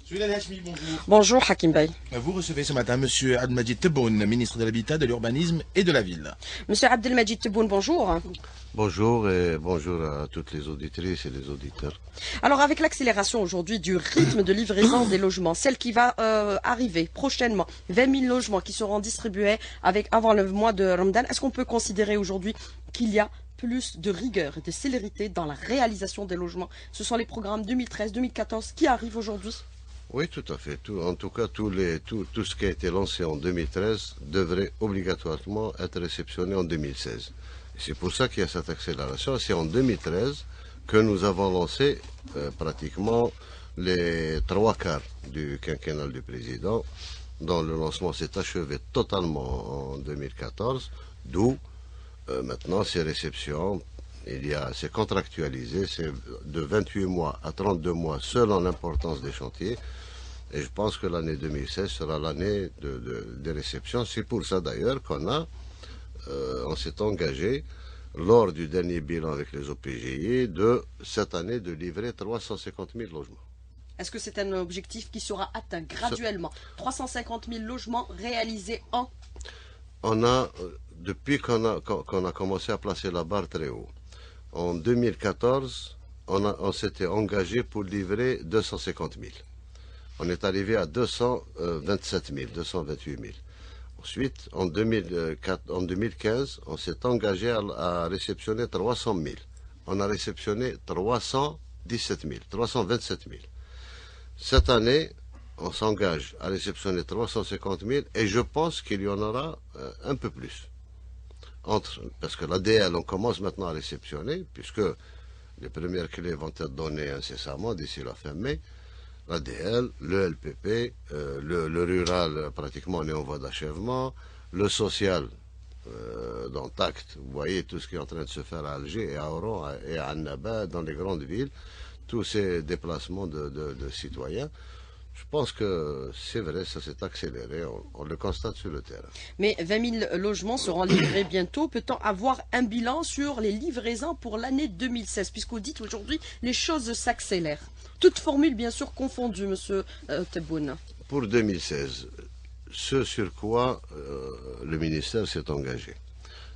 Souleymane Hachmi, bonjour. Bonjour Hakim Bey. Vous recevez ce matin Monsieur Abdelmajid Tebboune, ministre de l'Habitat, de l'Urbanisme et de la Ville. Monsieur Abdelmajid Tebboune, bonjour. Bonjour et bonjour à toutes les auditrices et les auditeurs. Alors avec l'accélération aujourd'hui du rythme de livraison des logements, celle qui va arriver prochainement, 20 000 logements qui seront distribués avant le mois de Ramadan, est-ce qu'on peut considérer aujourd'hui qu'il y a plus de rigueur et de célérité dans la réalisation des logements? Ce sont les programmes 2013-2014 qui arrivent aujourd'hui. Oui, tout à fait. En tout cas, tout ce qui a été lancé en 2013 devrait obligatoirement être réceptionné en 2016. C'est pour ça qu'il y a cette accélération. C'est en 2013 que nous avons lancé pratiquement les 3/4 du quinquennat du président, dont le lancement s'est achevé totalement en 2014, d'où maintenant ces réceptions. C'est contractualisé, c'est de 28 mois à 32 mois selon l'importance des chantiers. Et je pense que l'année 2016 sera l'année des réceptions. C'est pour ça d'ailleurs on s'est engagé lors du dernier bilan avec les OPGI de cette année de livrer 350 000 logements. Est-ce que c'est un objectif qui sera atteint graduellement? 350 000 logements réalisés en... Depuis qu'on a commencé à placer la barre très haut, en 2014, on s'était engagé pour livrer 250 000. On est arrivé à 227 000, 228 000. Ensuite, en 2015, on s'est engagé à réceptionner 300 000. On a réceptionné 317 000, 327 000. Cette année, on s'engage à réceptionner 350 000 et je pense qu'il y en aura un peu plus. Parce que l'ADL, on commence maintenant à réceptionner, puisque les premières clés vont être données incessamment d'ici la fin mai. L'ADL, le LPP, le rural, pratiquement on est en voie d'achèvement, le social, dans TACT, vous voyez tout ce qui est en train de se faire à Alger et à Oran et à Annaba, dans les grandes villes, tous ces déplacements de citoyens. Je pense que c'est vrai, ça s'est accéléré, on le constate sur le terrain. Mais 20 000 logements seront livrés bientôt. Peut-on avoir un bilan sur les livraisons pour l'année 2016? Puisque vous dites aujourd'hui, les choses s'accélèrent. Toutes formules bien sûr confondues, monsieur Tebboune. Pour 2016, ce sur quoi le ministère s'est engagé.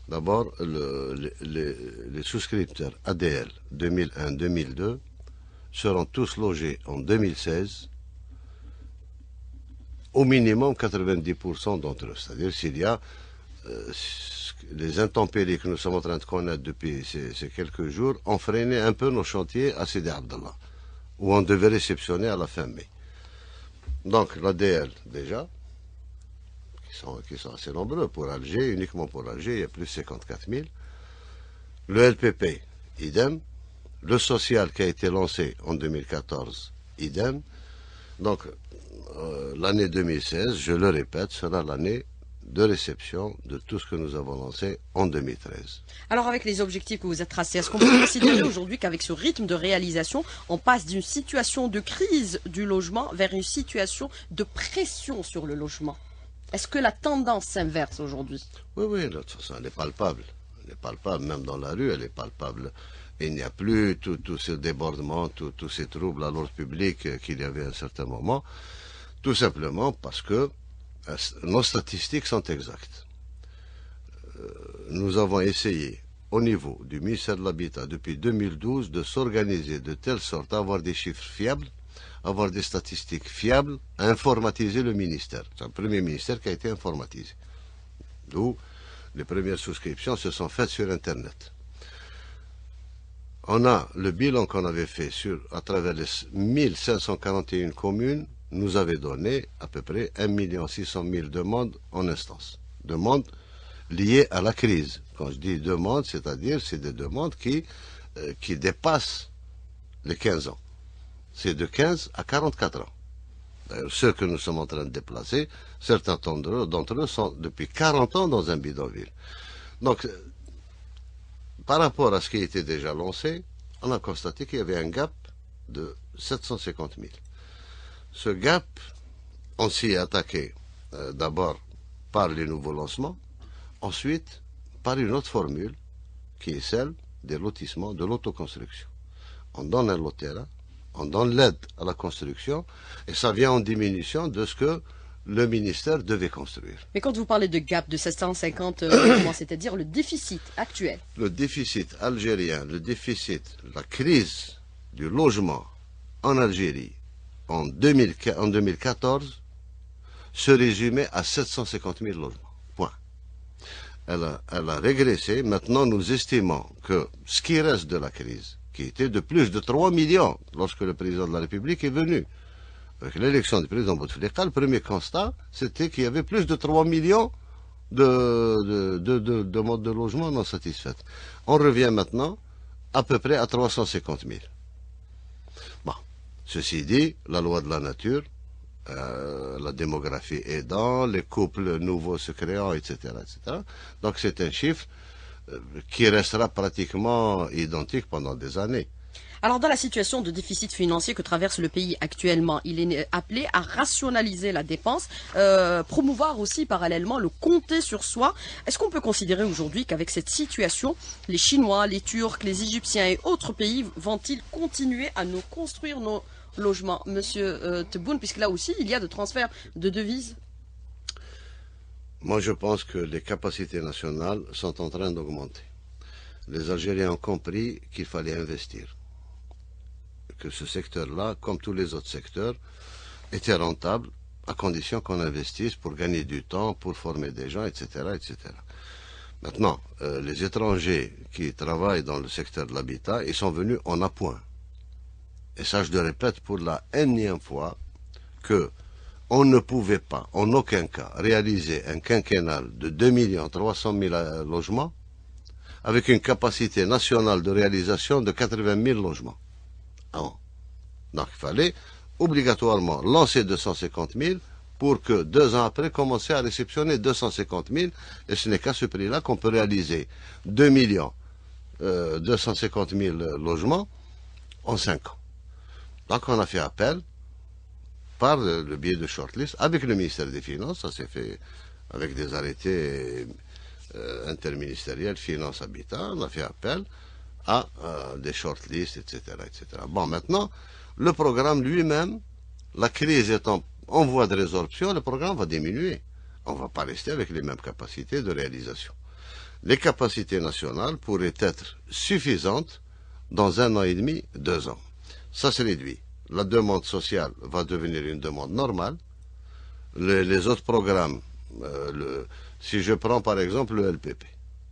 D'abord, les souscripteurs ADL 2001-2002 seront tous logés en 2016. Au minimum 90% d'entre eux. C'est-à-dire s'il y a les intempéries que nous sommes en train de connaître depuis ces quelques jours ont freiné un peu nos chantiers à Sidi Abdallah, où on devait réceptionner à la fin mai. Donc l'ADL déjà, qui sont assez nombreux pour Alger, uniquement pour Alger, il y a plus de 54 000. Le LPP, idem. Le social qui a été lancé en 2014, idem. Donc, l'année 2016, je le répète, sera l'année de réception de tout ce que nous avons lancé en 2013. Alors avec les objectifs que vous êtes tracés, est-ce qu'on peut considérer aujourd'hui qu'avec ce rythme de réalisation, on passe d'une situation de crise du logement vers une situation de pression sur le logement? Est-ce que la tendance s'inverse aujourd'hui? Oui, de toute façon, elle est palpable. Elle est palpable, même dans la rue, elle est palpable. Il n'y a plus tout ce débordement, tous ces troubles à l'ordre public qu'il y avait à un certain moment. Tout simplement parce que nos statistiques sont exactes. Nous avons essayé, au niveau du ministère de l'Habitat, depuis 2012, de s'organiser de telle sorte à avoir des chiffres fiables, avoir des statistiques fiables, à informatiser le ministère. C'est le premier ministère qui a été informatisé. D'où les premières souscriptions se sont faites sur Internet. On a le bilan qu'on avait fait à travers les 1541 communes, nous avait donné à peu près 1 600 000 demandes en instance. Demandes liées à la crise. Quand je dis demandes, c'est-à-dire c'est des demandes qui dépassent les 15 ans. C'est de 15 à 44 ans. D'ailleurs, ceux que nous sommes en train de déplacer, certains d'entre eux sont depuis 40 ans dans un bidonville. Donc, par rapport à ce qui était déjà lancé, on a constaté qu'il y avait un gap de 750 000. Ce gap, on s'y est attaqué d'abord par les nouveaux lancements, ensuite par une autre formule qui est celle des lotissements, de l'autoconstruction. On donne un lot de terrain on donne l'aide à la construction, et ça vient en diminution de ce que le ministère devait construire. Mais quand vous parlez de gap de 750 logements, c'est-à-dire le déficit actuel. Le déficit algérien, la crise du logement en Algérie en 2014 se résumait à 750 000 logements. Point. Elle a régressé. Maintenant, nous estimons que ce qui reste de la crise, qui était de plus de 3 millions lorsque le président de la République est venu, avec l'élection du président Bouteflika, le premier constat, c'était qu'il y avait plus de 3 millions de demandes de logement non satisfaites. On revient maintenant à peu près à 350 000. Bon, ceci dit, la loi de la nature, la démographie aidant, les couples nouveaux se créant, etc., etc. Donc c'est un chiffre qui restera pratiquement identique pendant des années. Alors, dans la situation de déficit financier que traverse le pays actuellement, il est appelé à rationaliser la dépense, promouvoir aussi parallèlement le compter sur soi. Est-ce qu'on peut considérer aujourd'hui qu'avec cette situation, les Chinois, les Turcs, les Égyptiens et autres pays vont-ils continuer à nous construire nos logements, Monsieur Tebboune, puisque là aussi, il y a de transferts de devises? Moi, je pense que les capacités nationales sont en train d'augmenter. Les Algériens ont compris qu'il fallait investir, que ce secteur-là, comme tous les autres secteurs, était rentable à condition qu'on investisse pour gagner du temps, pour former des gens, etc., etc. Maintenant, les étrangers qui travaillent dans le secteur de l'habitat, ils sont venus en appoint. Et ça, je le répète pour la énième fois, que on ne pouvait pas, en aucun cas, réaliser un quinquennal de 2 300 000 logements avec une capacité nationale de réalisation de 80 000 logements. Donc il fallait obligatoirement lancer 250 000 pour que 2 ans après commencer à réceptionner 250 000, et ce n'est qu'à ce prix-là qu'on peut réaliser 2 250 000 logements en 5 ans. Donc on a fait appel par le biais de shortlist avec le ministère des Finances, ça s'est fait avec des arrêtés interministériels, Finances, Habitat, on a fait appel à des shortlists, etc., etc. Bon, maintenant, le programme lui-même, la crise étant en voie de résorption, le programme va diminuer. On ne va pas rester avec les mêmes capacités de réalisation. Les capacités nationales pourraient être suffisantes dans 1 an et demi, 2 ans. Ça se réduit. La demande sociale va devenir une demande normale. Les autres programmes, si je prends par exemple le LPP.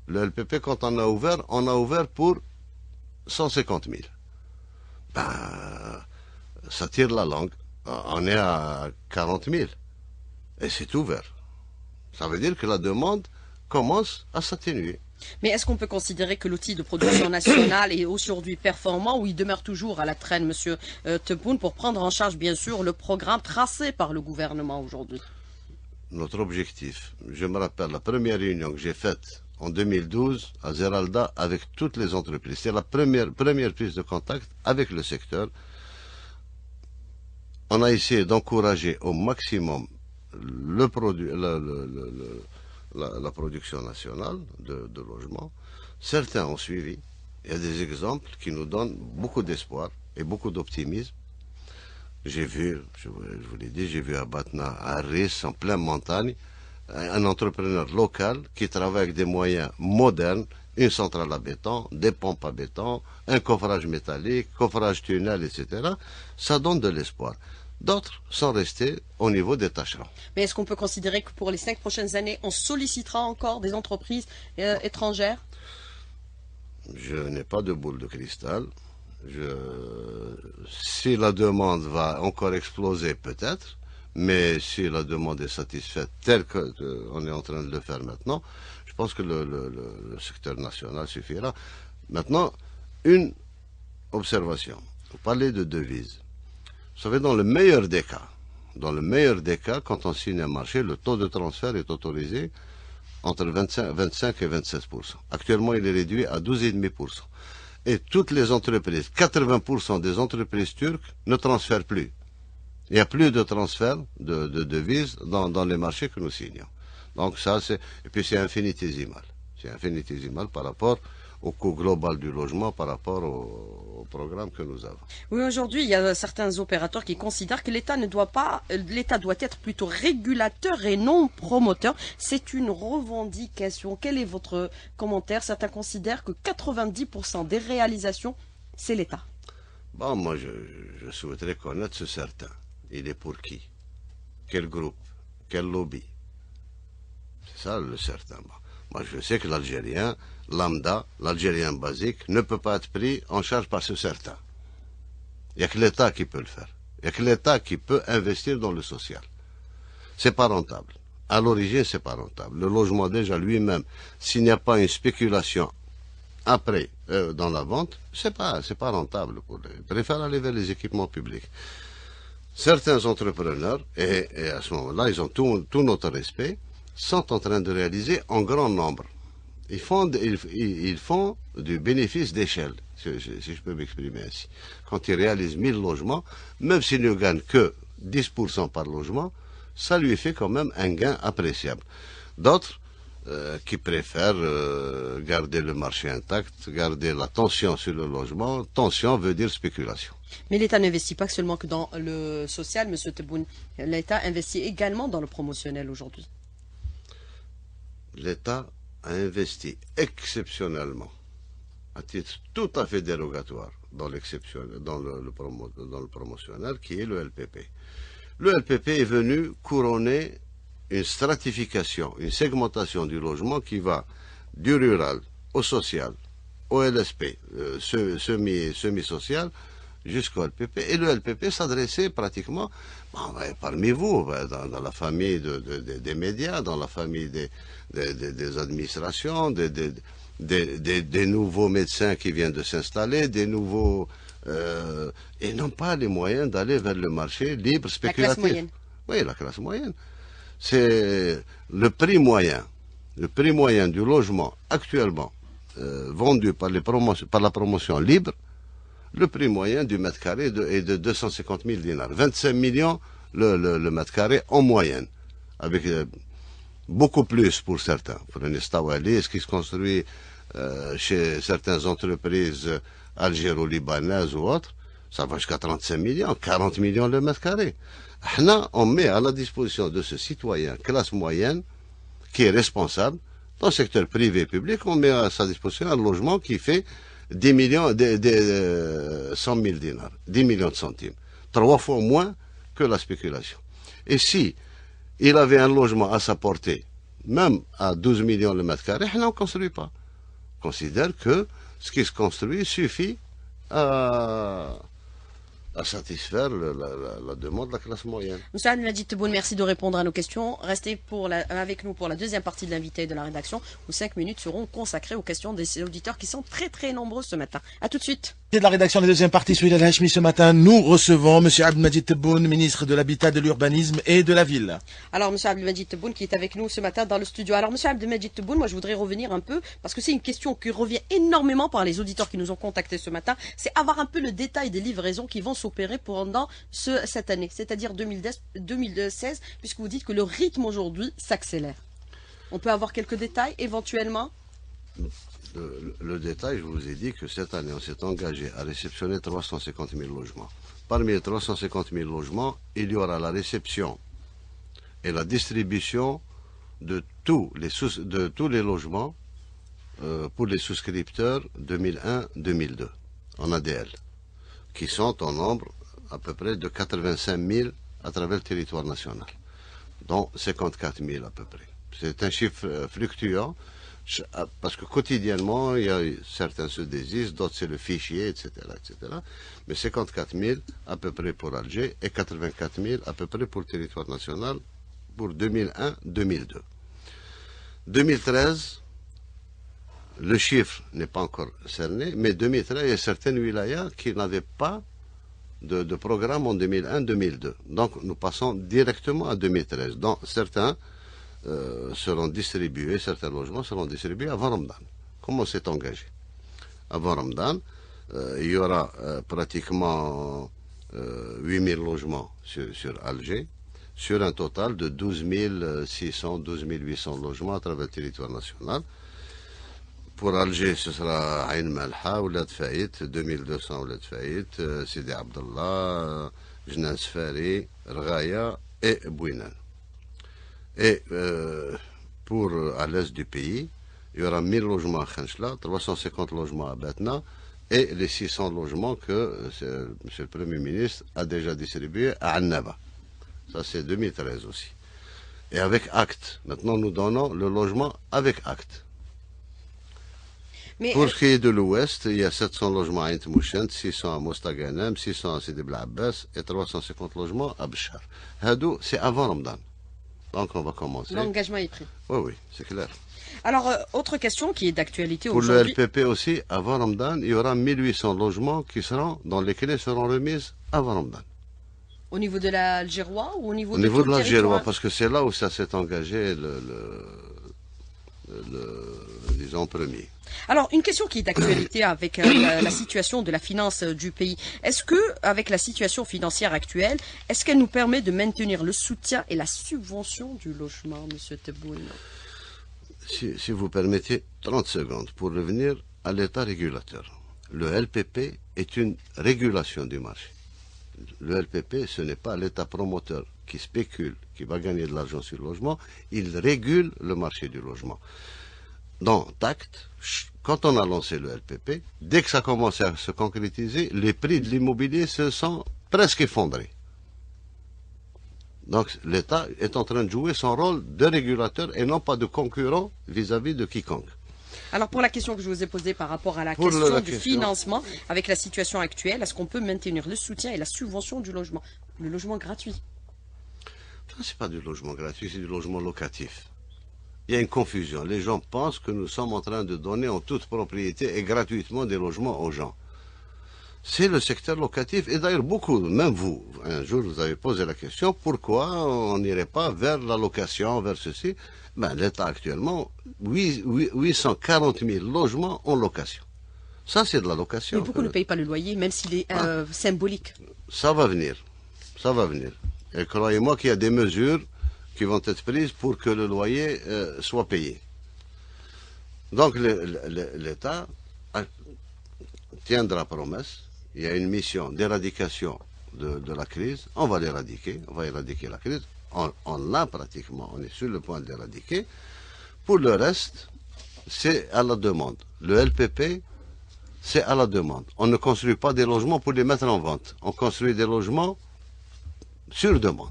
Le LPP, quand on a ouvert pour 150 000. Ben, ça tire la langue. On est à 40 000. Et c'est ouvert. Ça veut dire que la demande commence à s'atténuer. Mais est-ce qu'on peut considérer que l'outil de production nationale est aujourd'hui performant ou il demeure toujours à la traîne, Monsieur Tebboune, pour prendre en charge, bien sûr, le programme tracé par le gouvernement aujourd'hui? Notre objectif, je me rappelle la première réunion que j'ai faite en 2012 à Zeralda avec toutes les entreprises. C'est la première prise de contact avec le secteur. On a essayé d'encourager au maximum la production nationale de logements. Certains ont suivi. Il y a des exemples qui nous donnent beaucoup d'espoir et beaucoup d'optimisme. J'ai vu, je vous l'ai dit, j'ai vu à Batna, à Ris, en pleine montagne, un entrepreneur local qui travaille avec des moyens modernes, une centrale à béton, des pompes à béton, un coffrage métallique, coffrage tunnel, etc. Ça donne de l'espoir. D'autres sont restés au niveau des tâcherons. Mais est-ce qu'on peut considérer que pour les 5 prochaines années, on sollicitera encore des entreprises étrangères? Je n'ai pas de boule de cristal. Si la demande va encore exploser, peut-être, mais si la demande est satisfaite telle qu'on est en train de le faire maintenant, je pense que le secteur national suffira. Maintenant, une observation. Vous parlez de devises. Vous savez, dans le meilleur des cas, quand on signe un marché, le taux de transfert est autorisé entre 25 et 27%. Actuellement, il est réduit à 12,5%. Et toutes les entreprises, 80% des entreprises turques ne transfèrent plus. Il n'y a plus de transfert de devises dans les marchés que nous signons. Donc ça, et puis c'est infinitésimal. C'est infinitésimal par rapport au coût global du logement par rapport au programme que nous avons. Oui, aujourd'hui, il y a certains opérateurs qui considèrent que l'État l'État doit être plutôt régulateur et non promoteur. C'est une revendication. Quel est votre commentaire? Certains considèrent que 90% des réalisations, c'est l'État. Bon, moi, je souhaiterais connaître ce certain. Il est pour qui? Quel groupe? Quel lobby? C'est ça le certain. Moi, je sais que l'Algérien lambda, l'Algérien basique, ne peut pas être pris en charge par ce certain. Il n'y a que l'État qui peut le faire. Il n'y a que l'État qui peut investir dans le social. C'est pas rentable. À l'origine, c'est pas rentable. Le logement, déjà lui-même, s'il n'y a pas une spéculation après dans la vente, c'est pas rentable pour eux. Ils préfèrent aller vers les équipements publics. Certains entrepreneurs, et à ce moment-là, ils ont tout notre respect, sont en train de réaliser en grand nombre. Ils font du bénéfice d'échelle, si je peux m'exprimer ainsi. Quand ils réalisent 1000 logements, même s'ils ne gagnent que 10% par logement, ça lui fait quand même un gain appréciable. D'autres qui préfèrent garder le marché intact, garder la tension sur le logement. Tension veut dire spéculation. Mais l'État n'investit pas seulement que dans le social, M. Tebboune. L'État investit également dans le promotionnel aujourd'hui. L'État a investi exceptionnellement, à titre tout à fait dérogatoire, dans le promotionnel, qui est le LPP. Le LPP est venu couronner une stratification, une segmentation du logement qui va du rural au social, au LSP, semi-social, jusqu'au LPP. Et le LPP s'adressait pratiquement, parmi vous, dans la famille des médias, dans la famille des administrations, des nouveaux médecins qui viennent de s'installer, des nouveaux... et n'ont pas les moyens d'aller vers le marché libre, spéculatif. La classe moyenne. Oui, la classe moyenne. C'est le prix moyen du logement actuellement vendu par la promotion libre. Le prix moyen du mètre carré est de 250 000 dinars. 25 millions le mètre carré en moyenne. Avec beaucoup plus pour certains. Prenez Stawali, ce qui se construit chez certaines entreprises algéro-libanaises ou autres, ça va jusqu'à 35 millions, 40 millions le mètre carré. Là, on met à la disposition de ce citoyen, classe moyenne, qui est responsable, dans le secteur privé et public, on met à sa disposition un logement qui fait 10 millions, 100 000 dinars, 10 millions de centimes. 3 fois moins que la spéculation. Et si il avait un logement à sa portée, même à 12 millions le mètre carré, on ne construit pas. On considère que ce qui se construit suffit à satisfaire la demande de la classe moyenne. Monsieur Abdelmajid Tebboune, merci de répondre à nos questions. Restez avec nous pour la deuxième partie de l'invité de la rédaction, où 5 minutes seront consacrées aux questions des auditeurs qui sont très très nombreux ce matin. A tout de suite. De la rédaction de la deuxième partie, Souhil El-Hachmi, ce matin, nous recevons M. Abdelmajid Tebboune, ministre de l'Habitat, de l'Urbanisme et de la Ville. Alors, M. Abdelmajid Tebboune qui est avec nous ce matin dans le studio. Alors, M. Abdelmajid Tebboune, moi je voudrais revenir un peu, parce que c'est une question qui revient énormément par les auditeurs qui nous ont contactés ce matin, c'est avoir un peu le détail des livraisons qui vont s'opérer pendant cette année, c'est-à-dire 2016, puisque vous dites que le rythme aujourd'hui s'accélère. On peut avoir quelques détails éventuellement? Le détail, je vous ai dit que cette année, on s'est engagé à réceptionner 350 000 logements. Parmi les 350 000 logements, il y aura la réception et la distribution de tous les logements pour les souscripteurs 2001-2002 en ADL, qui sont en nombre à peu près de 85 000 à travers le territoire national, dont 54 000 à peu près. C'est un chiffre fluctuant, parce que quotidiennement, certains se désistent, d'autres c'est le fichier, etc., etc. Mais 54 000 à peu près pour Alger et 84 000 à peu près pour le territoire national pour 2001-2002. 2013, le chiffre n'est pas encore cerné, mais 2013, il y a certaines wilayas qui n'avaient pas de programme en 2001-2002. Donc nous passons directement à 2013. Donc certains seront distribués, certains logements seront distribués avant Ramadan, comme on s'est engagé. Avant Ramadan, il y aura pratiquement 8 000 logements sur Alger, sur un total de 12 600, 12 800 logements à travers le territoire national. Pour Alger, ce sera Ain Malha, Oulad Faït, 2200 Oulad Faït, Sidi Abdallah, Jnan Sfari, Raya et Bouinan. Et pour à l'est du pays, il y aura 1000 logements à Khenchla, 350 logements à Batna et les 600 logements que M. le Premier ministre a déjà distribués à Annaba. Ça, c'est 2013 aussi. Et avec acte. Maintenant, nous donnons le logement avec acte. Mais Pour ce qui est de l'ouest, il y a 700 logements à Intmouchent, 600 à Mostaganem, 600 à Sidi Bla Abbas et 350 logements à Bchar. Hadou, c'est avant Ramadan. Donc on va commencer. l'engagement est pris. Oui, oui, c'est clair. Alors, autre question qui est d'actualité Pour le aujourd'hui. LPP aussi, avant Ramadan, il y aura 1800 logements dans les clés seront remises avant Ramadan. Au niveau de l'Algérois ou au niveau Au de niveau tout de le l'Algérois, territoire? parce que c'est là où ça s'est engagé disons, premier. Alors, une question qui est d'actualité avec la situation de la finance du pays. Est-ce que, avec la situation financière actuelle, est-ce qu'elle nous permet de maintenir le soutien et la subvention du logement, Monsieur Tebboune? Si vous permettez 30 secondes pour revenir à l'état régulateur. Le LPP est une régulation du marché. Le LPP, ce n'est pas l'État promoteur qui spécule, qui va gagner de l'argent sur le logement, il régule le marché du logement. Dans TACT, quand on a lancé le LPP, dès que ça commençait à se concrétiser, les prix de l'immobilier se sont presque effondrés. Donc l'État est en train de jouer son rôle de régulateur et non pas de concurrent vis-à-vis de quiconque. Alors, pour la question que je vous ai posée par rapport à la Pour question la du question. financement, avec la situation actuelle, est-ce qu'on peut maintenir le soutien et la subvention du logement? Le logement gratuit. Ça, c'est pas du logement gratuit, c'est du logement locatif. Il y a une confusion. Les gens pensent que nous sommes en train de donner en toute propriété et gratuitement des logements aux gens. C'est le secteur locatif. Et d'ailleurs, beaucoup, même vous, un jour, vous avez posé la question, pourquoi on n'irait pas vers la location, vers ceci? Ben, l'État actuellement, 840 000 logements en location. Ça, c'est de la location. Mais pourquoi ne paye pas le loyer, même s'il est symbolique? Ça va venir. Ça va venir. Et croyez-moi qu'il y a des mesures qui vont être prises pour que le loyer soit payé. Donc l'État tiendra promesse. Il y a une mission d'éradication de la crise. On va l'éradiquer. On va éradiquer la crise. On l'a pratiquement. On est sur le point de l'éradiquer. Pour le reste, c'est à la demande. Le LPP, c'est à la demande. On ne construit pas des logements pour les mettre en vente. On construit des logements sur demande.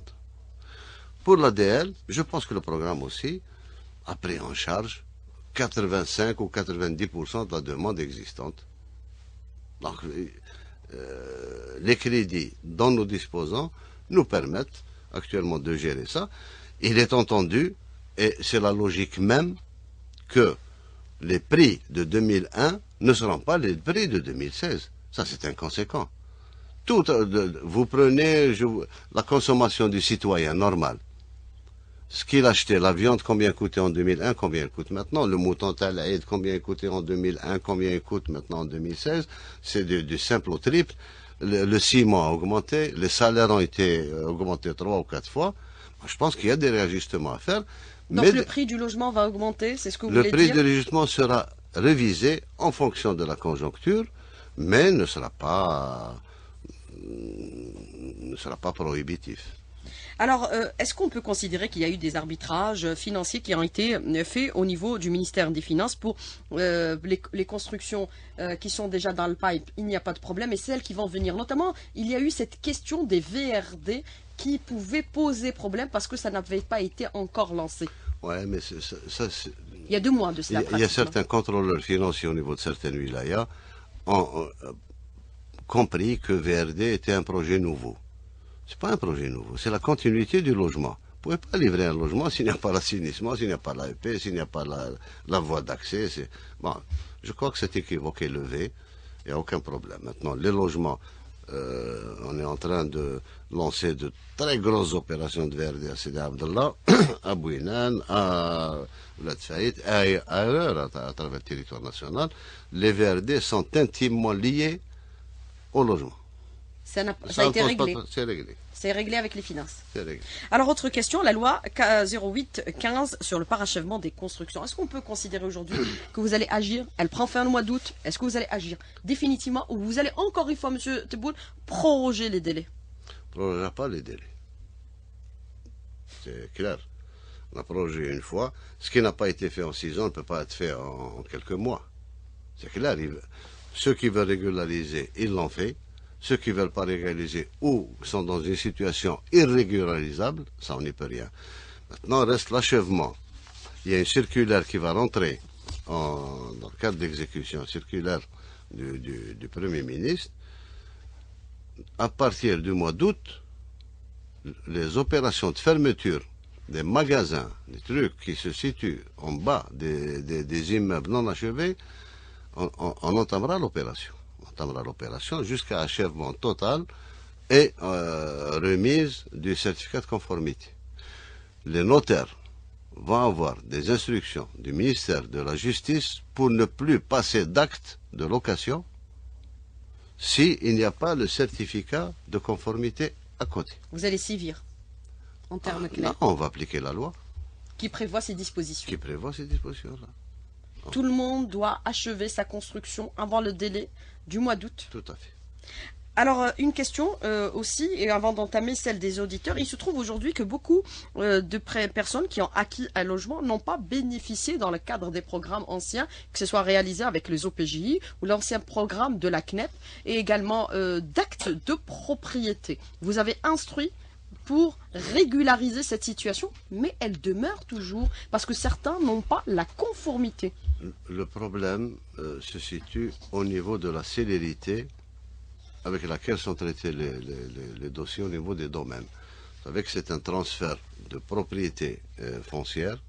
Pour l'ADL, je pense que le programme aussi a pris en charge 85 ou 90% de la demande existante. Donc, les crédits dont nous disposons nous permettent actuellement de gérer ça. Il est entendu, et c'est la logique même, que les prix de 2001 ne seront pas les prix de 2016. Ça, c'est inconséquent. Vous prenez la consommation du citoyen normal. Ce qu'il achetait, la viande, combien coûtait en 2001, combien il coûte maintenant. Le mouton Talaïd, combien il coûtait en 2001, combien il coûte maintenant en 2016. C'est du simple au triple. Le ciment a augmenté, les salaires ont été augmentés 3 ou 4 fois. Je pense qu'il y a des réajustements à faire. Donc mais le prix du logement va augmenter, c'est ce que vous le voulez prix dire? de réajustement sera révisé en fonction de la conjoncture, mais ne sera pas prohibitif. Alors, est-ce qu'on peut considérer qu'il y a eu des arbitrages financiers qui ont été faits au niveau du ministère des Finances pour les constructions qui sont déjà dans le pipe, il n'y a pas de problème, et celles qui vont venir? Notamment, il y a eu cette question des VRD qui pouvait poser problème parce que ça n'avait pas été encore lancé. Ouais, mais Il y a 2 mois de cela. il y a certains contrôleurs financiers au niveau de certaines wilayas ont compris que VRD était un projet nouveau. Ce n'est pas un projet nouveau, c'est la continuité du logement. Vous ne pouvez pas livrer un logement s'il n'y a pas l'assainissement, s'il n'y a pas l'AEP, s'il n'y a pas la voie d'accès. Bon, je crois que cet équivoque est levé, il n'y a aucun problème. Maintenant, les logements, on est en train de lancer de très grosses opérations de VRD à Sidi Abdallah, à Bouinan, à Oulad Faït, ailleurs à travers le territoire national. Les VRD sont intimement liés au logement. Ça a été réglé. C'est réglé. C'est réglé avec les finances. C'est réglé. Alors, autre question, la loi 08-15 sur le parachèvement des constructions. Est-ce qu'on peut considérer aujourd'hui que vous allez agir? Elle prend fin le mois d'août. Est-ce que vous allez agir définitivement ou vous allez encore une fois, M. Tebboune, proroger les délais? On ne prorogera pas les délais. C'est clair. On a prorogé une fois. Ce qui n'a pas été fait en 6 ans ne peut pas être fait en quelques mois. C'est clair. Ceux qui veulent régulariser, ils l'ont fait. Ceux qui ne veulent pas régulariser ou sont dans une situation irrégularisable, ça on n'y peut rien. Maintenant reste l'achèvement. Il y a une circulaire qui va rentrer dans le cadre d'exécution, circulaire du Premier ministre. À partir du mois d'août, les opérations de fermeture des magasins, des trucs qui se situent en bas des immeubles non achevés, on entamera l'opération. Jusqu'à achèvement total et remise du certificat de conformité. Les notaires vont avoir des instructions du ministère de la Justice pour ne plus passer d'acte de location s'il n'y a pas le certificat de conformité à côté. Vous allez sévir, en termes clairs. Non, on va appliquer la loi. Qui prévoit ces dispositions. Qui prévoit ces dispositions-là. Tout le monde doit achever sa construction avant le délai du mois d'août. Tout à fait. Alors, une question aussi, et avant d'entamer celle des auditeurs, il se trouve aujourd'hui que beaucoup de personnes qui ont acquis un logement n'ont pas bénéficié dans le cadre des programmes anciens, que ce soit réalisé avec les OPJI ou l'ancien programme de la CNEP, et également d'actes de propriété. Vous avez instruit pour régulariser cette situation, mais elle demeure toujours, parce que certains n'ont pas la conformité. Le problème se situe au niveau de la célérité avec laquelle sont traités les dossiers au niveau des domaines. Vous savez que c'est un transfert de propriété foncière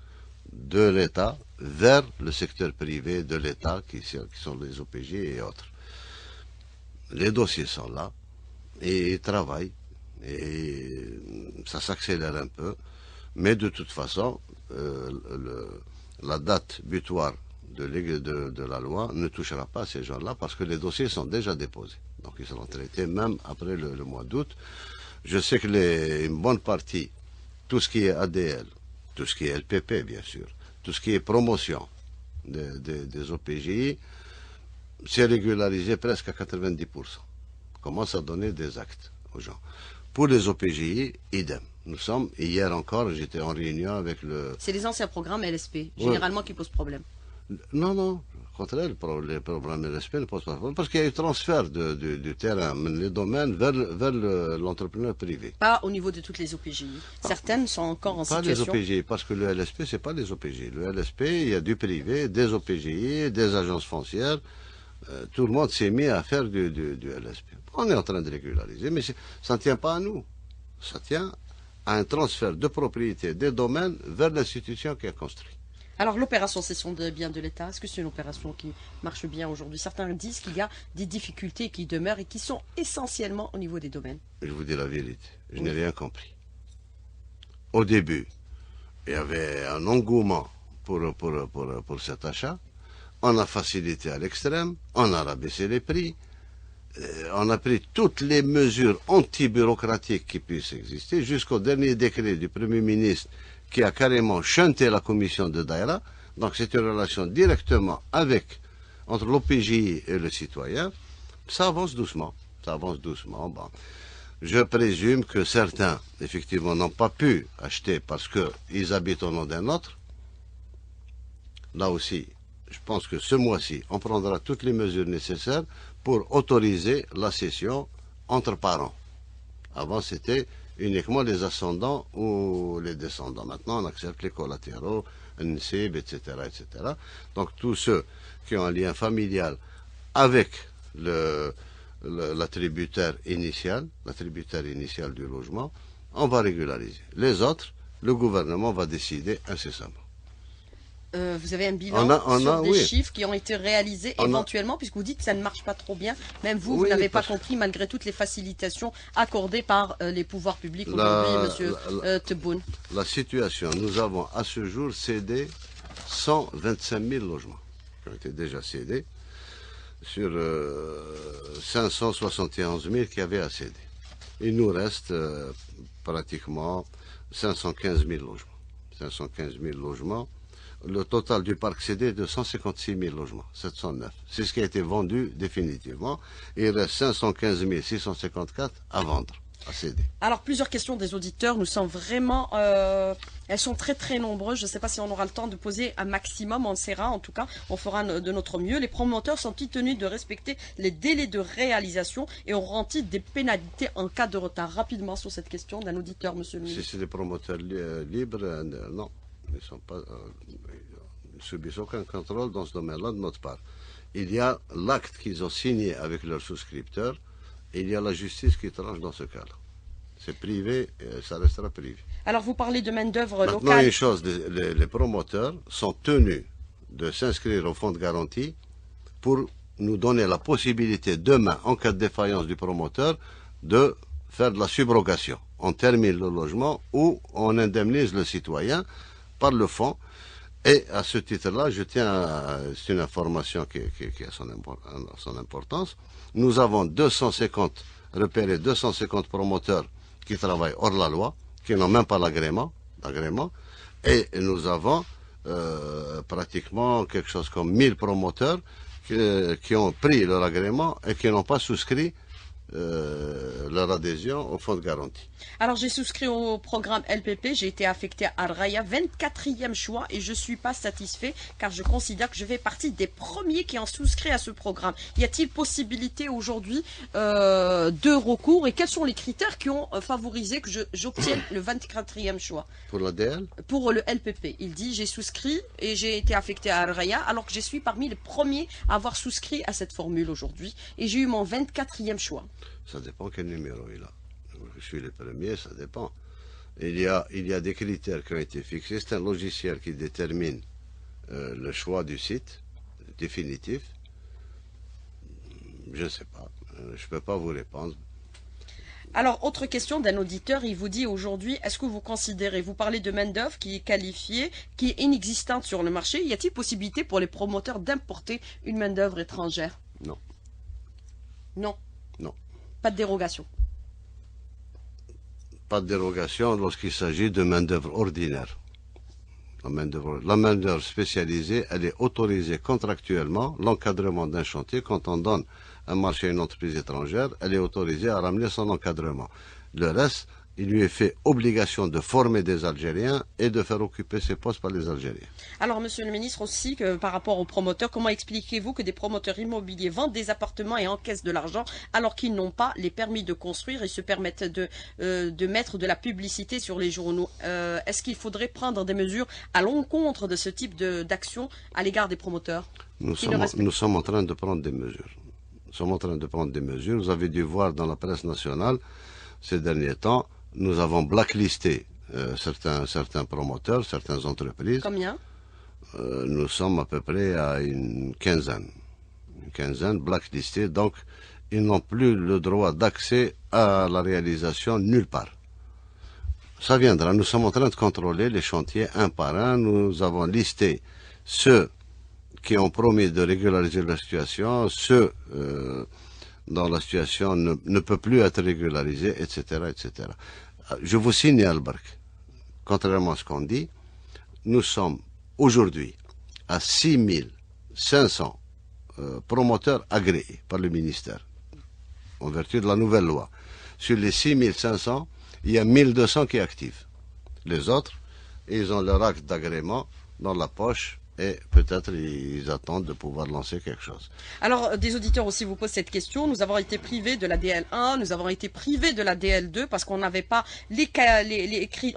de l'État vers le secteur privé de l'État, qui sont les OPJ et autres. Les dossiers sont là et ils travaillent et ça s'accélère un peu, mais de toute façon, la date butoir de la loi ne touchera pas ces gens-là parce que les dossiers sont déjà déposés. Donc ils seront traités même après le mois d'août. Je sais que une bonne partie, tout ce qui est ADL, tout ce qui est LPP bien sûr, tout ce qui est promotion des OPJI, c'est régularisé presque à 90%. Commence à donner des actes aux gens. Pour les OPJI, idem. Nous sommes, hier encore, j'étais en réunion avec le... C'est les anciens programmes LSP, généralement, qui posent problème. Non, au contraire, les programmes LSP ne posent pas problème, parce qu'il y a eu transfert du terrain, les domaines, vers l'entrepreneur privé. Pas au niveau de toutes les OPJI. Certaines sont encore en situation... Pas les OPJI, parce que le LSP, c'est pas les OPJI. Le LSP, il y a du privé, des OPJI, des agences foncières. Tout le monde s'est mis à faire du LSP. On est en train de régulariser, mais ça ne tient pas à nous. Ça tient à un transfert de propriété des domaines vers l'institution qui a construit. Alors l'opération cession de biens de l'État, est-ce que c'est une opération qui marche bien aujourd'hui? Certains disent qu'il y a des difficultés qui demeurent et qui sont essentiellement au niveau des domaines. Je vous dis la vérité, je n'ai rien compris. Au début, il y avait un engouement pour cet achat. On a facilité à l'extrême, on a rabaissé les prix, on a pris toutes les mesures anti-bureaucratiques qui puissent exister, jusqu'au dernier décret du Premier ministre qui a carrément chanté la commission de Daïra. Donc c'est une relation directement entre l'OPJI et le citoyen. Ça avance doucement. Bon. Je présume que certains, effectivement, n'ont pas pu acheter parce qu'ils habitent au nom d'un autre. Là aussi, je pense que ce mois-ci, on prendra toutes les mesures nécessaires pour autoriser la cession entre parents. Avant, c'était uniquement les ascendants ou les descendants. Maintenant, on accepte les collatéraux, NCIB, etc., etc. Donc, tous ceux qui ont un lien familial avec l'attributaire initial du logement, on va régulariser. Les autres, le gouvernement va décider incessamment. Vous avez un bilan sur des chiffres qui ont été réalisés éventuellement, puisque vous dites que ça ne marche pas trop bien. Même vous, vous n'avez pas compris, malgré toutes les facilitations accordées par les pouvoirs publics aujourd'hui, Monsieur Tebboune. La situation, nous avons à ce jour cédé 125 000 logements qui ont été déjà cédés. sur 571 000 qui avaient accédé. Il nous reste pratiquement 515 000 logements. 515 000 logements. Le total du parc cédé est de 156 000 logements, 709. C'est ce qui a été vendu définitivement. Il reste 515 654 à vendre, à céder. Alors, plusieurs questions des auditeurs. Nous sommes vraiment... elles sont très très nombreuses. Je ne sais pas si on aura le temps de poser un maximum. On essaiera, en tout cas. On fera de notre mieux. Les promoteurs sont-ils tenus de respecter les délais de réalisation et auront-ils des pénalités en cas de retard? Rapidement sur cette question d'un auditeur, monsieur le ministre. Si c'est des promoteurs libres, non. Ils ne subissent aucun contrôle dans ce domaine-là de notre part. Il y a l'acte qu'ils ont signé avec leurs souscripteurs et il y a la justice qui tranche dans ce cas-là. C'est privé et ça restera privé. Alors, vous parlez de main-d'œuvre Maintenant, locale. une chose, les promoteurs sont tenus de s'inscrire au fonds de garantie pour nous donner la possibilité demain, en cas de défaillance du promoteur, de faire de la subrogation. On termine le logement ou on indemnise le citoyen par le fonds. Et à ce titre-là, je tiens à... C'est une information qui a son importance. Nous avons 250 promoteurs qui travaillent hors la loi, qui n'ont même pas l'agrément. Et nous avons pratiquement quelque chose comme 1000 promoteurs qui ont pris leur agrément et qui n'ont pas souscrit leur adhésion au fonds de garantie. Alors, j'ai souscrit au programme LPP, j'ai été affecté à Al-Raya, 24e choix, et je ne suis pas satisfait car je considère que je fais partie des premiers qui ont souscrit à ce programme. Y a-t-il possibilité aujourd'hui de recours et quels sont les critères qui ont favorisé que j'obtienne le 24e choix? Pour l'ADL? Pour le LPP, il dit j'ai souscrit et j'ai été affecté à Al-Raya alors que je suis parmi les premiers à avoir souscrit à cette formule aujourd'hui et j'ai eu mon 24e choix. Ça dépend quel numéro il a. Je suis le premier, ça dépend. Il y a des critères qui ont été fixés. C'est un logiciel qui détermine le choix du site définitif. Je ne sais pas. Je ne peux pas vous répondre. Alors, autre question d'un auditeur, il vous dit aujourd'hui, est-ce que vous considérez, vous parlez de main-d'œuvre qui est qualifiée, qui est inexistante sur le marché, y a-t-il possibilité pour les promoteurs d'importer une main-d'œuvre étrangère? Non. Non. Non. Pas de dérogation. Pas de dérogation lorsqu'il s'agit de main-d'œuvre ordinaire. La main-d'œuvre spécialisée, elle est autorisée contractuellement. L'encadrement d'un chantier, quand on donne un marché à une entreprise étrangère, elle est autorisée à ramener son encadrement. Le reste, il lui est fait obligation de former des Algériens et de faire occuper ces postes par les Algériens. Alors, monsieur le ministre, aussi, que par rapport aux promoteurs, comment expliquez-vous que des promoteurs immobiliers vendent des appartements et encaissent de l'argent alors qu'ils n'ont pas les permis de construire et se permettent de mettre de la publicité sur les journaux? Est-ce qu'il faudrait prendre des mesures à l'encontre de ce type d'action à l'égard des promoteurs? Nous sommes en train de prendre des mesures. Vous avez dû voir dans la presse nationale ces derniers temps, nous avons blacklisté certains promoteurs, certaines entreprises. Combien? Nous sommes à peu près à une quinzaine blacklistés, donc ils n'ont plus le droit d'accès à la réalisation nulle part. Ça viendra, nous sommes en train de contrôler les chantiers un par un, nous avons listé ceux qui ont promis de régulariser la situation, ceux dont la situation ne peut plus être régularisée, etc., etc. Je vous signale, Bark, contrairement à ce qu'on dit, nous sommes aujourd'hui à 6500 promoteurs agréés par le ministère, en vertu de la nouvelle loi. Sur les 6500, il y a 1200 qui activent. Les autres, ils ont leur acte d'agrément dans la poche et peut-être ils attendent de pouvoir lancer quelque chose. Alors, des auditeurs aussi vous posent cette question. Nous avons été privés de la DL1, nous avons été privés de la DL2 parce qu'on n'avait pas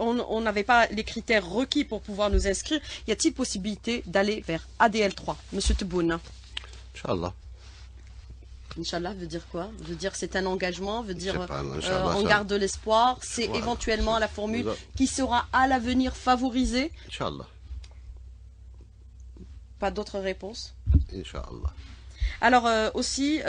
on n'avait pas les critères requis pour pouvoir nous inscrire. Y a-t-il possibilité d'aller vers ADL3? Monsieur Tebboune. Inch'Allah. Inch'Allah veut dire quoi? Veut dire c'est un engagement, veut dire pas, on garde de l'espoir. C'est voilà, éventuellement la formule qui sera à l'avenir favorisée. Inch'Allah. Pas d'autres réponses? Inch'Allah. Alors aussi,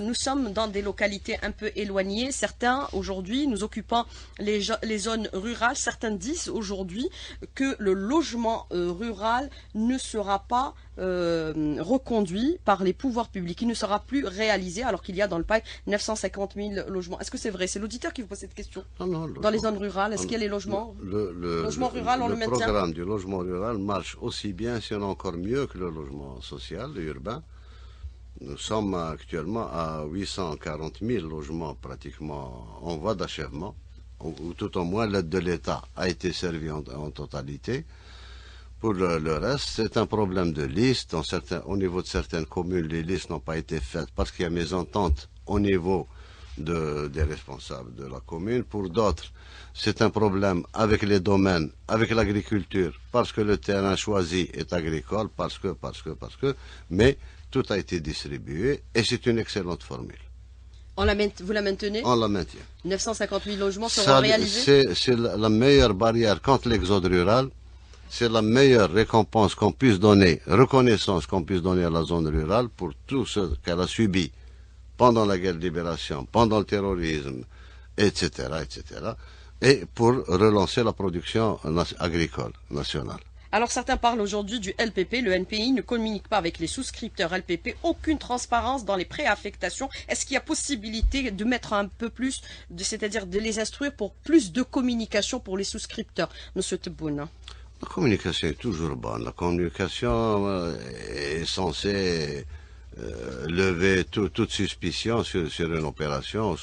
nous sommes dans des localités un peu éloignées. Certains, aujourd'hui, nous occupant les zones rurales, certains disent aujourd'hui que le logement rural ne sera pas reconduit par les pouvoirs publics. Il ne sera plus réalisé alors qu'il y a dans le PAI 950 000 logements. Est-ce que c'est vrai? C'est l'auditeur qui vous pose cette question. Non, dans les zones rurales, est-ce qu'il y a les logements logement rural, on le maintient? Le programme du logement rural marche aussi bien, sinon encore mieux que le logement social, urbain. Nous sommes actuellement à 840 000 logements pratiquement en voie d'achèvement, ou tout au moins l'aide de l'État a été servie en totalité. Pour le reste, c'est un problème de liste. Au niveau de certaines communes, les listes n'ont pas été faites parce qu'il y a mésentente au niveau des responsables de la commune. Pour d'autres, c'est un problème avec les domaines, avec l'agriculture, parce que le terrain choisi est agricole, parce que, mais tout a été distribué et c'est une excellente formule. Vous la maintenez? On la maintient. 950 000 logements seront réalisés? C'est la meilleure barrière contre l'exode rural. C'est la meilleure récompense qu'on puisse donner, reconnaissance qu'on puisse donner à la zone rurale pour tout ce qu'elle a subi pendant la guerre de libération, pendant le terrorisme, etc., et pour relancer la production agricole nationale. Alors certains parlent aujourd'hui du LPP. Le NPI ne communique pas avec les souscripteurs LPP. Aucune transparence dans les préaffectations. Est-ce qu'il y a possibilité de mettre un peu plus, c'est-à-dire de les instruire pour plus de communication pour les souscripteurs, Monsieur Tebboune? La communication est toujours bonne. La communication est censée lever toute suspicion sur une opération.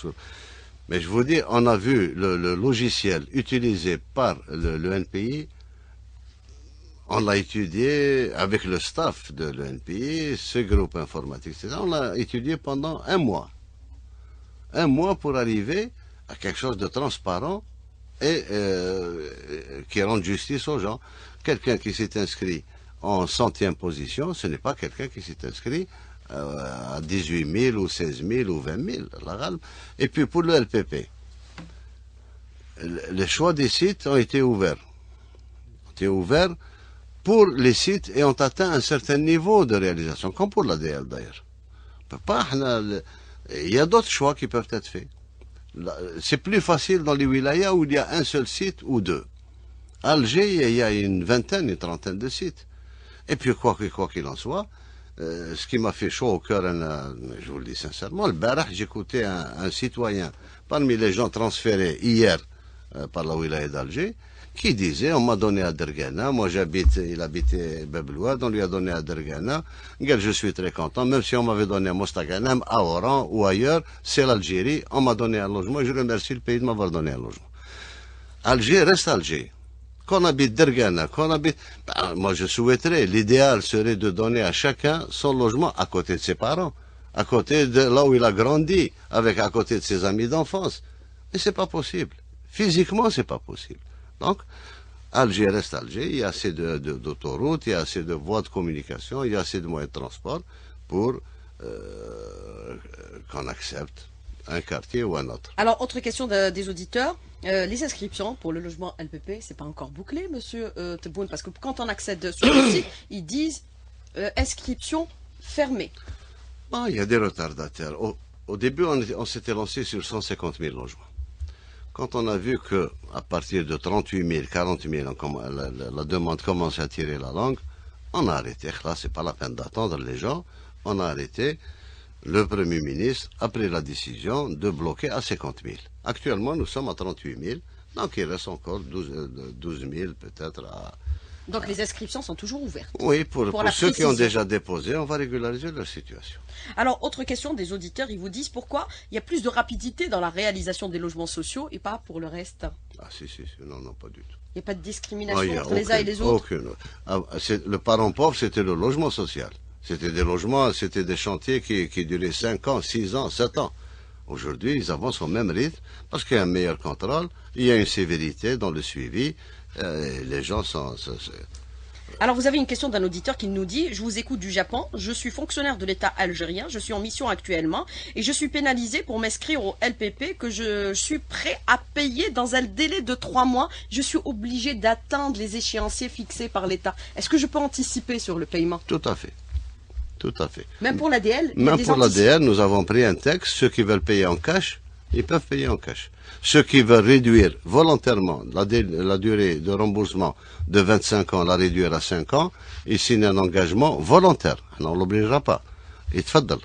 Mais je vous dis, on a vu le logiciel utilisé par le NPI. On l'a étudié avec le staff de l'NPI, ce groupe informatique, etc. On l'a étudié pendant un mois. Un mois pour arriver à quelque chose de transparent et qui rende justice aux gens. Quelqu'un qui s'est inscrit en 100e position, ce n'est pas quelqu'un qui s'est inscrit à 18 000 ou 16 000 ou 20 000. Et puis pour le LPP, les choix des sites ont été ouverts. Pour les sites et ont atteint un certain niveau de réalisation, comme pour l'ADL d'ailleurs. Il y a d'autres choix qui peuvent être faits. C'est plus facile dans les wilayas où il y a un seul site ou deux. À Alger, il y a une trentaine de sites. Et puis, quoi qu'il en soit, ce qui m'a fait chaud au cœur, je vous le dis sincèrement, le barah, j'écoutais un citoyen parmi les gens transférés hier par la wilaya d'Alger, qui disait, on m'a donné à Dergana, moi il habitait Beblouad, on lui a donné à Dergana, je suis très content, même si on m'avait donné à Mostaganem, à Oran ou ailleurs, c'est l'Algérie, on m'a donné un logement, je remercie le pays de m'avoir donné un logement. Alger reste Alger. Qu'on habite Dergana, moi je souhaiterais, l'idéal serait de donner à chacun son logement à côté de ses parents, à côté de là où il a grandi, à côté de ses amis d'enfance. Mais c'est pas possible. Physiquement, c'est pas possible. Donc, Alger reste Alger, il y a assez d'autoroutes, il y a assez de voies de communication, il y a assez de moyens de transport pour qu'on accepte un quartier ou un autre. Alors, autre question des auditeurs. Les inscriptions pour le logement LPP, c'est pas encore bouclé, Monsieur Tebboune, parce que quand on accède sur le site, ils disent inscription fermée. Ah, il y a des retardataires. Au début, on s'était lancé sur 150 000 logements. Quand on a vu qu'à partir de 38 000, 40 000, la demande commence à tirer la langue, on a arrêté. Là, c'est pas la peine d'attendre les gens. On a arrêté. Le Premier ministre a pris la décision de bloquer à 50 000. Actuellement, nous sommes à 38 000. Donc, il reste encore 12 000 peut-être à... Donc, les inscriptions sont toujours ouvertes. Oui, pour ceux qui ont déjà déposé, on va régulariser leur situation. Alors, autre question des auditeurs, ils vous disent pourquoi il y a plus de rapidité dans la réalisation des logements sociaux et pas pour le reste. Ah, si, non, pas du tout. Il n'y a pas de discrimination entre les uns et les autres? Aucune. Le parent pauvre, c'était le logement social. C'était des logements, c'était des chantiers qui duraient 5 ans, 6 ans, 7 ans. Aujourd'hui, ils avancent au même rythme parce qu'il y a un meilleur contrôle, il y a une sévérité dans le suivi, les gens sont... Alors, vous avez une question d'un auditeur qui nous dit « Je vous écoute du Japon, je suis fonctionnaire de l'État algérien, je suis en mission actuellement et je suis pénalisé pour m'inscrire au LPP que je suis prêt à payer dans un délai de 3 mois. Je suis obligé d'attendre les échéanciers fixés par l'État. Est-ce que je peux anticiper sur le paiement ?» Tout à fait. Tout à fait. Même pour l'ADL, il y a Même des pour anticipes. l'ADL, nous avons pris un texte. Ceux qui veulent payer en cash, ils peuvent payer en cash. Ceux qui veulent réduire volontairement la durée de remboursement de 25 ans, la réduire à 5 ans, ils signent un engagement volontaire. On ne l'obligera pas. Et tfaddal.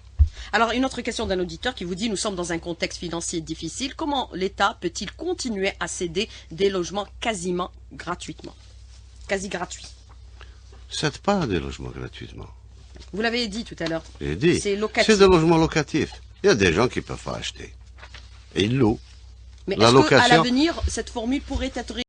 Alors, une autre question d'un auditeur qui vous dit, nous sommes dans un contexte financier difficile. Comment l'État peut-il continuer à céder des logements quasiment gratuitement? Quasi gratuits. C'est pas des logements gratuitement. Vous l'avez dit tout à l'heure. J'ai dit. C'est locatif. C'est des logements locatifs. Il y a des gens qui ne peuvent pas acheter. Et ils louent. Mais La est-ce qu'à location- l'avenir, cette formule pourrait être